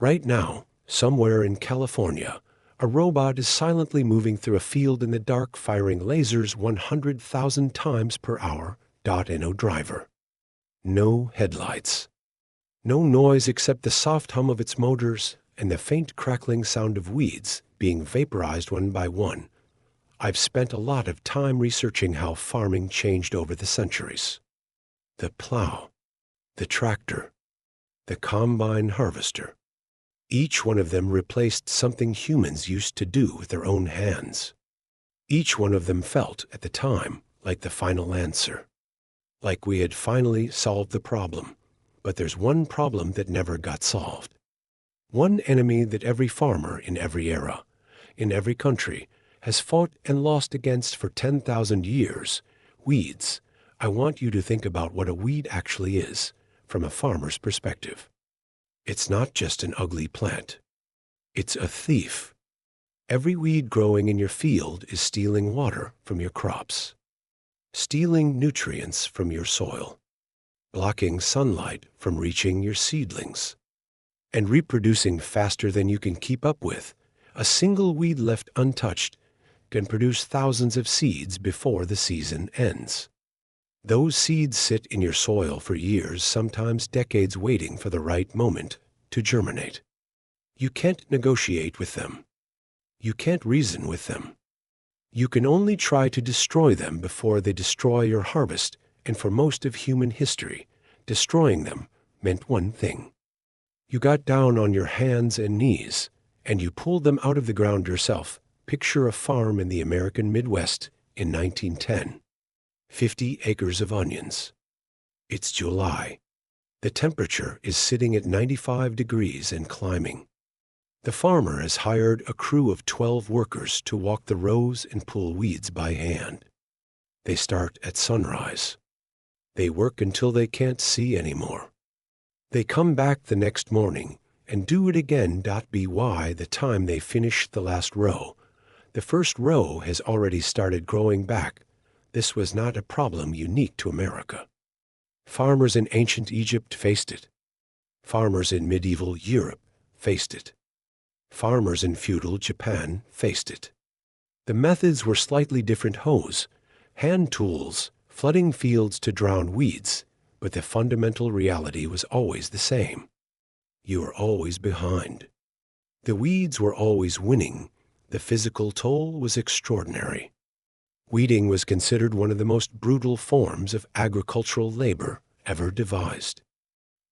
Right now, somewhere in California, a robot is silently moving through a field in the dark, firing lasers 100,000 times per hour. No driver. No headlights. No noise except the soft hum of its motors and the faint crackling sound of weeds being vaporized one by one. I've spent a lot of time researching how farming changed over the centuries. The plow, the tractor, the combine harvester. Each one of them replaced something humans used to do with their own hands. Each one of them felt, at the time, like the final answer. Like we had finally solved the problem. But there's one problem that never got solved. One enemy that every farmer in every era, in every country, has fought and lost against for 10,000 years. Weeds. I want you to think about what a weed actually is, from a farmer's perspective. It's not just an ugly plant. It's a thief. Every weed growing in your field is stealing water from your crops, stealing nutrients from your soil, blocking sunlight from reaching your seedlings, and reproducing faster than you can keep up with. A single weed left untouched can produce thousands of seeds before the season ends. Those seeds sit in your soil for years, sometimes decades, waiting for the right moment to germinate. You can't negotiate with them. You can't reason with them. You can only try to destroy them before they destroy your harvest, and for most of human history, destroying them meant one thing. You got down on your hands and knees, and you pulled them out of the ground yourself. Picture a farm in the American Midwest in 1910. 50 acres of onions. It's July. The temperature is sitting at 95 degrees and climbing. The farmer has hired a crew of 12 workers to walk the rows and pull weeds by hand. They start at sunrise. They work until they can't see anymore. They come back the next morning and do it again. By the time they finish the last row, the first row has already started growing back. This was not a problem unique to America. Farmers in ancient Egypt faced it. Farmers in medieval Europe faced it. Farmers in feudal Japan faced it. The methods were slightly different: hoes, hand tools, flooding fields to drown weeds, but the fundamental reality was always the same. You were always behind. The weeds were always winning. The physical toll was extraordinary. Weeding was considered one of the most brutal forms of agricultural labor ever devised.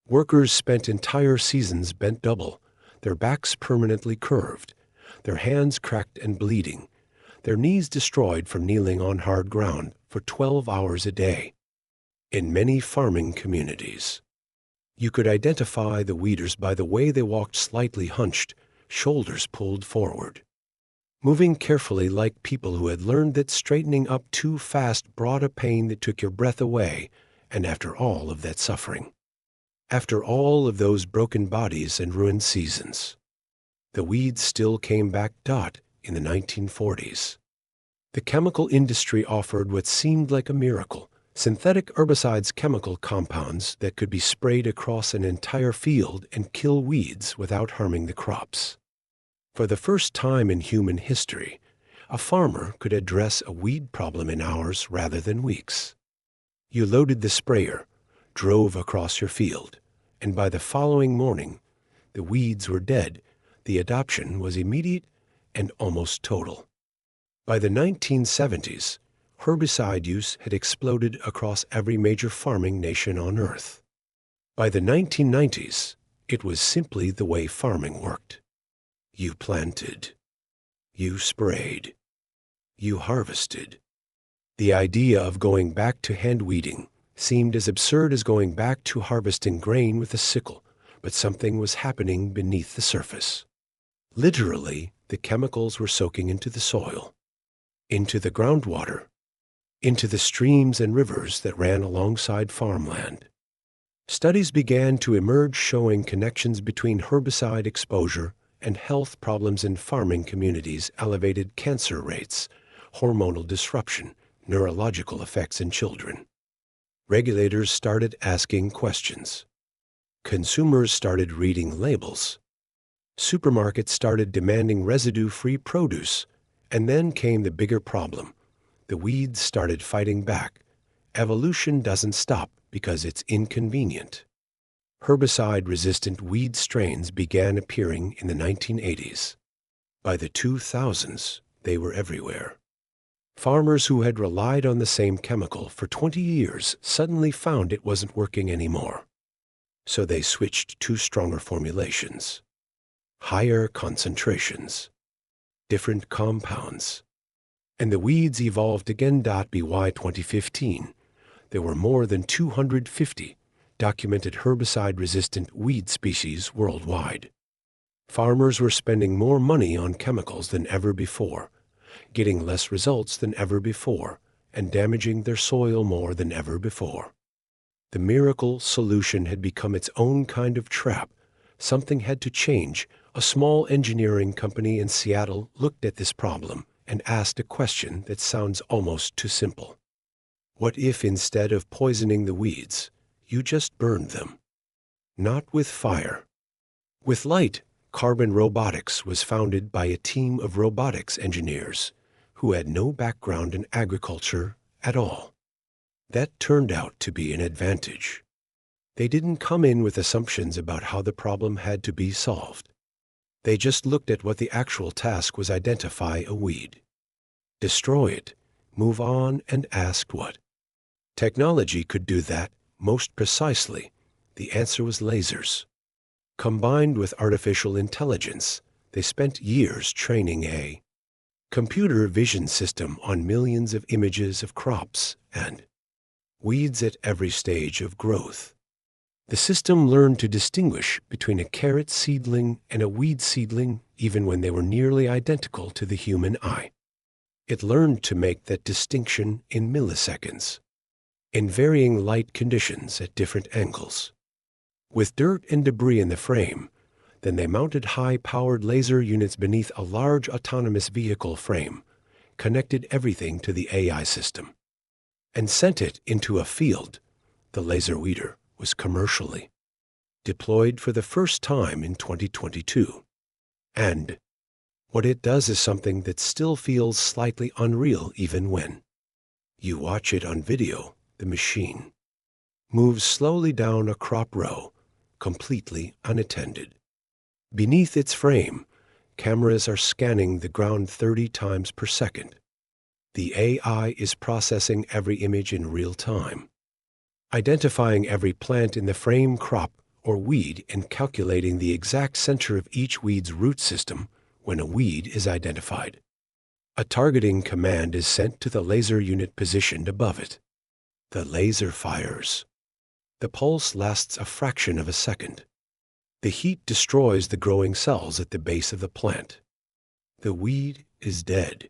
Workers spent entire seasons bent double, their backs permanently curved, their hands cracked and bleeding, their knees destroyed from kneeling on hard ground for 12 hours a day. In many farming communities, you could identify the weeders by the way they walked, slightly hunched, shoulders pulled forward, moving carefully like people who had learned that straightening up too fast brought a pain that took your breath away. And after all of that suffering, after all of those broken bodies and ruined seasons, the weeds still came back. In the 1940s, the chemical industry offered what seemed like a miracle: synthetic herbicides, chemical compounds that could be sprayed across an entire field and kill weeds without harming the crops. For the first time in human history, a farmer could address a weed problem in hours rather than weeks. You loaded the sprayer, drove across your field, and by the following morning, the weeds were dead. The adoption was immediate and almost total. By the 1970s, herbicide use had exploded across every major farming nation on Earth. By the 1990s, it was simply the way farming worked. You planted. You sprayed. You harvested. The idea of going back to hand weeding seemed as absurd as going back to harvesting grain with a sickle, but something was happening beneath the surface. Literally, the chemicals were soaking into the soil, into the groundwater, into the streams and rivers that ran alongside farmland. Studies began to emerge showing connections between herbicide exposure and health problems in farming communities: elevated cancer rates, hormonal disruption, neurological effects in children. Regulators started asking questions. Consumers started reading labels. Supermarkets started demanding residue-free produce, and then came the bigger problem. The weeds started fighting back. Evolution doesn't stop because it's inconvenient. Herbicide-resistant weed strains began appearing in the 1980s. By the 2000s, they were everywhere. Farmers who had relied on the same chemical for 20 years suddenly found it wasn't working anymore. So they switched to stronger formulations, higher concentrations, different compounds. And the weeds evolved again. By 2015, there were more than 250 documented herbicide-resistant weed species worldwide. Farmers were spending more money on chemicals than ever before, getting less results than ever before, and damaging their soil more than ever before. The miracle solution had become its own kind of trap. Something had to change. A small engineering company in Seattle looked at this problem and asked a question that sounds almost too simple. What if instead of poisoning the weeds, you just burned them? Not with fire. With light. Carbon Robotics was founded by a team of robotics engineers who had no background in agriculture at all. That turned out to be an advantage. They didn't come in with assumptions about how the problem had to be solved. They just looked at what the actual task was: identify a weed, destroy it, move on, and asked what technology could do that most precisely. The answer was lasers. Combined with artificial intelligence, they spent years training a computer vision system on millions of images of crops and weeds at every stage of growth. The system learned to distinguish between a carrot seedling and a weed seedling even when they were nearly identical to the human eye. It learned to make that distinction in milliseconds, in varying light conditions at different angles, with dirt and debris in the frame. Then they mounted high-powered laser units beneath a large autonomous vehicle frame, connected everything to the AI system, and sent it into a field. The LaserWeeder was commercially deployed for the first time in 2022. And what it does is something that still feels slightly unreal even when you watch it on video. The machine moves slowly down a crop row, completely unattended. Beneath its frame, cameras are scanning the ground 30 times per second. The AI is processing every image in real time, identifying every plant in the frame, crop, or weed, and calculating the exact center of each weed's root system when a weed is identified. A targeting command is sent to the laser unit positioned above it. The laser fires. The pulse lasts a fraction of a second. The heat destroys the growing cells at the base of the plant. The weed is dead.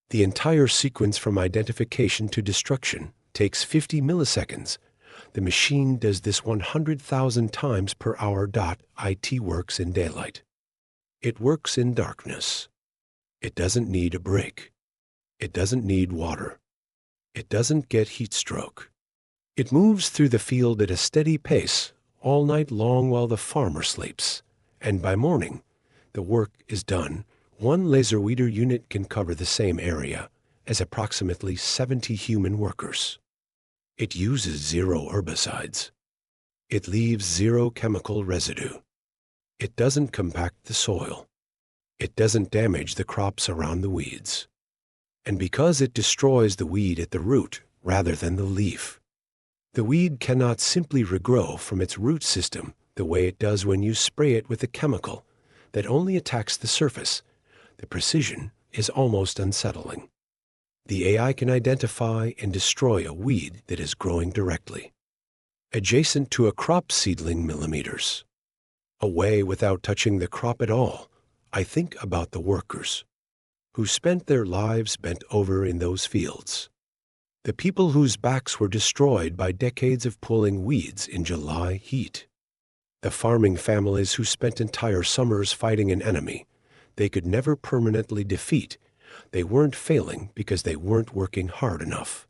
The entire sequence from identification to destruction takes 50 milliseconds. The machine does this 100,000 times per hour. It works in daylight. It works in darkness. It doesn't need a break. It doesn't need water. It doesn't get heat stroke. It moves through the field at a steady pace all night long while the farmer sleeps. And by morning, the work is done. One LaserWeeder unit can cover the same area as approximately 70 human workers. It uses 0 herbicides. It leaves 0 chemical residue. It doesn't compact the soil. It doesn't damage the crops around the weeds. And because it destroys the weed at the root rather than the leaf, the weed cannot simply regrow from its root system the way it does when you spray it with a chemical that only attacks the surface. The precision is almost unsettling. The AI can identify and destroy a weed that is growing directly adjacent to a crop seedling millimeters away without touching the crop at all. I think about the workers who spent their lives bent over in those fields, the people whose backs were destroyed by decades of pulling weeds in July heat, the farming families who spent entire summers fighting an enemy they could never permanently defeat. They weren't failing because they weren't working hard enough.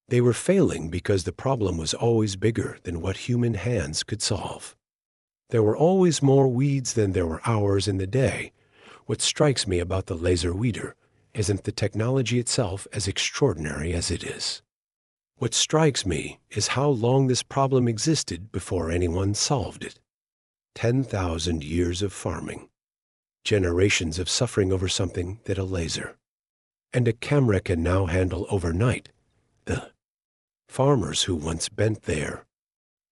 They were failing because the problem was always bigger than what human hands could solve. There were always more weeds than there were hours in the day. What strikes me about the LaserWeeder isn't the technology itself as extraordinary as it is. What strikes me is how long this problem existed before anyone solved it. 10,000 years of farming, generations of suffering over something that a laser and a camera can now handle overnight. The farmers who once bent their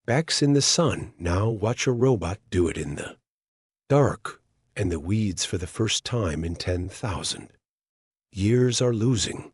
backs in the sun now watch a robot do it in the dark and the weeds for the first time in 10,000 years are losing